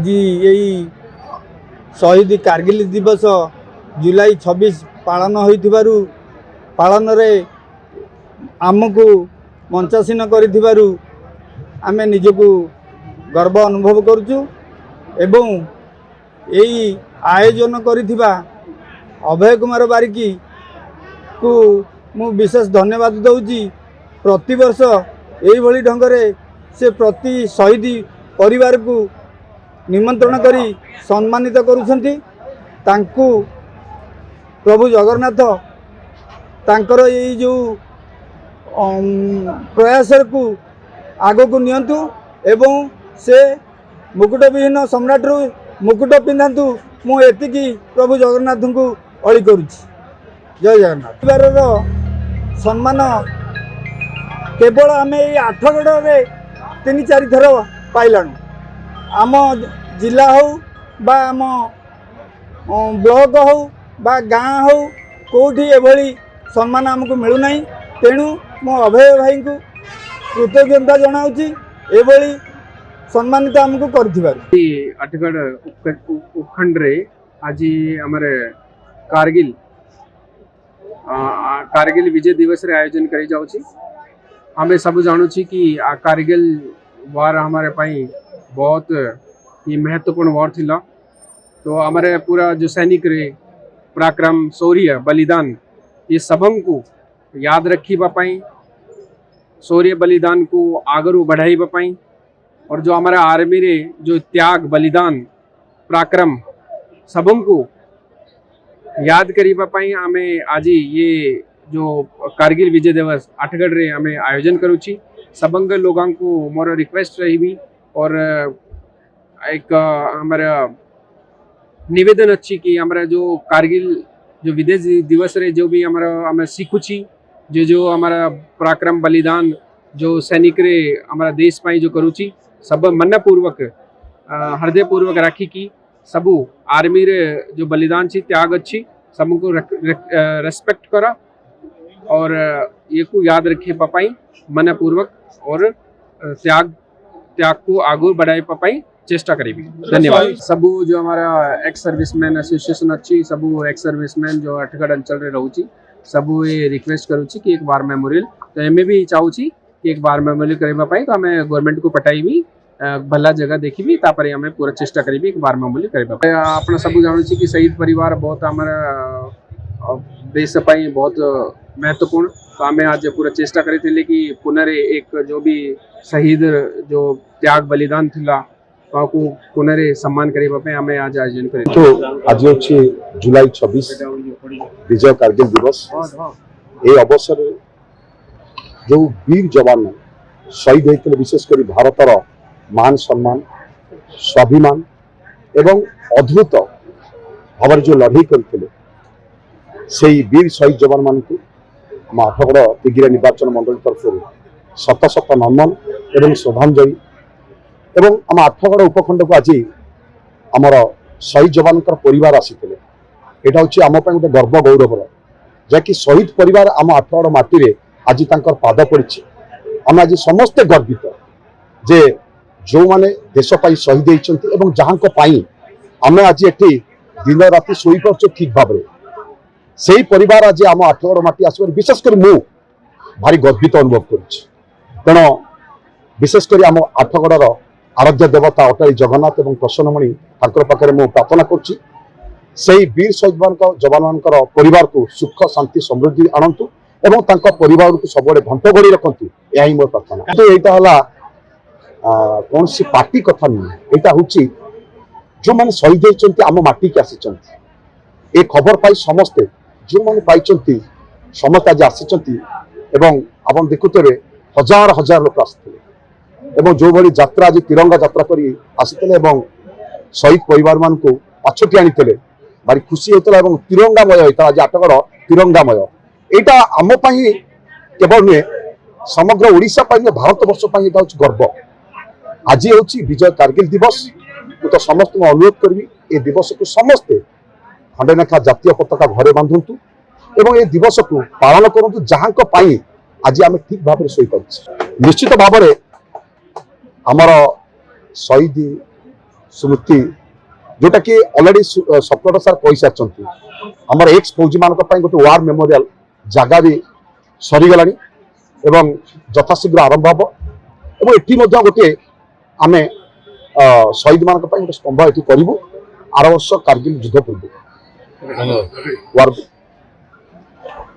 आज यही शहीद कारगिल दिवस जुलाई 26 पालन होइथिबारु पालन रे आमको मंचासीन करिथिबारु आमे निजको गर्व अनुभव करूछु एवं यही आयोजन करिथिबा अभय कुमार बारिकी को मु विशेष धन्यवाद दउची। प्रति वर्ष यही भली ढंगरे से प्रति शहीद परिवार को निमंत्रण करी सम्मानित करुछंती। तांकु प्रभु जगन्नाथ तांकर यही जो प्रयास को आगो को नियंतु एवं से मुकुट विहीन सम्राट रु मुकुट पिंधातु मु एतिकी प्रभु जगन्नाथ को अली करुछि। जय जगन्नाथ। परिवार सम्मान केवल आम ये आठगढ़ रे 3-4 थर पाइलानु। आम जिला हो बा आम ब्लॉक हो बा गाँ हो कोठी एभली सम्मान आमको मिलूना। तेणु मो अभय भाई को कृतज्ञता जनाऊँगी एभली सम्मानित आमको कर आठगढ़ उपखंड रे आज आमर कारगिल विजय दिवस रे आयोजन करी जाउची। हमें सब जानू कि कारगिल वार हमारे पाई बहुत ही महत्वपूर्ण वार थिला। तो हमारे पूरा जो सैनिक रे पराक्रम शौर्य बलिदान ये सबम को याद रखी बापाई शौर्य बलिदान को आगरू बढ़ाई बापाई और जो हमारा आर्मी रे जो त्याग बलिदान पराक्रम सबम को याद करी बापाई हमें आज ये जो कारगिल विजय दिवस आठगढ़ रे हमें आयोजन करूची। सबंग लोगों को मोर रिक्वेस्ट रही भी और एक हमारा निवेदन अच्छी कि हमारा जो कारगिल जो विजय दिवस रे जो भी हमारा हमें सीखुची जो हमारा पराक्रम बलिदान जो सैनिक रे हमारा देश पाई जो करूची सब मनपूर्वक हृदय पूर्वक राखी की सबू आर्मी रे जो बलिदान छी त्याग अच्छी सबको रेस्पेक्ट करा और ये को याद रखे पापाई मनपूर्वक और त्याग को आगू बढ़ाए पापाई चेष्टा करेगी। धन्यवाद। सबू जो हमारा एक्स सर्विसमैन एसोसिएशन अच्छी सबू एक्स सर्विसमैन जो आठगढ़ अंचल रे रहूची सबू ये रिक्वेस्ट करूची कि एक बार मेमोरियल तो एम भी चाहूची कि एक बार मेमोरियल करवा पाई तो हमें गवर्नमेंट को पठाई भी भला जगह देखी भी तापर हमें पूरा चेष्टा करी एक बार मेमोरियल करवा अपना सबू जानूची कि शहीद परिवार बहुत हमारा देश पाई बहुत महत्वपूर्ण। तो आम आज पूरा चेष्टा करी थे कि पुनरे एक जो भी शहीद जो त्याग बलिदान थिला तो पुनरे सम्मान करने आम आज आयोजन करें। तो आज अच्छे जुलाई 26 विजय कारगिल दिवस ये अवसर जो वीर जवान शहीद होते विशेषकर भारतर मान सम्मान स्वाभिमान एवं अद्भुत भाव जो लड़ाई करते से वीर शहीद जवान मान को आठगढ़ तिगिरा निर्वाचन मंडल तरफ शत शत नमन एवं श्रद्धांजलि एवं आम आठगढ़ उपखंड को आज आमर शहीद जवान परिवार आसी यहाँ हूँ आम गोटे गर्व गौरवर जहाँकि शहीद परिवार आम आठगढ़ माटी आज पाद पड़ी। आम आज समस्ते गर्वित जे जो माने देश पाई शहीद होती जहाँ आम आज ये दिन राति शोई पार्छ ठीक भाव से परिवार आज आम आठगढ़ माटी आसबार विशेषकर मु भारी गर्वित अनुभव करें। विशेषकर आम आठगढ़ आराध्य देवता अटल जगन्नाथ एवं प्रसन्नमणि पाखे मु प्रार्थना करुच्ची वीर शहीद जवान मान परिवार को सुख शांति समृद्धि आणतु एवं परिवार को सब घंट गड़ी रखु यही मोर प्रार्थना। तो यहाँ कौन सी पार्टी कथा नुहे यहाँ हूँ जो मैंने शहीद होती आम माटी की आसी ए खबर पाई समस्ते जो मैंने पाई समस्त आज आसी आप देखुते हजार हजार लोक आसते जो भली यात्रा आज तिरंगा यात्रा करी आसी शहीद परिवार मान को पछटी आनी भारी खुशी होता है तिरंगामय होता आज आठगढ़ तिरंगामय यहाँ आम केवल नुहे समग्र ओडिशा भारत वर्ष गर्व। आज हूँ विजय कारगिल दिवस मु तो समस्त अनुरोध करी ए दिवस को समस्ते खंडे लेखा जातीय पताका घरे बांधतु एवं ए दिवस को पालन करूँ जहाँ आज आम ठीक भाव में शोपार निश्चित भाव में आमर शहीद स्मृति जोटा कि ऑलरेडी सप्तट सार कही सारी आमर एक्स फौजी मान गोटे वार मेमोरियल जगह भी सरीगला एवं यथाशीघ्र आरंभ हम और ये गोटे आम शहीद मान गोटे स्तंभ ये करूँ आर वर्ष कारगिल युद्ध पूर्व वार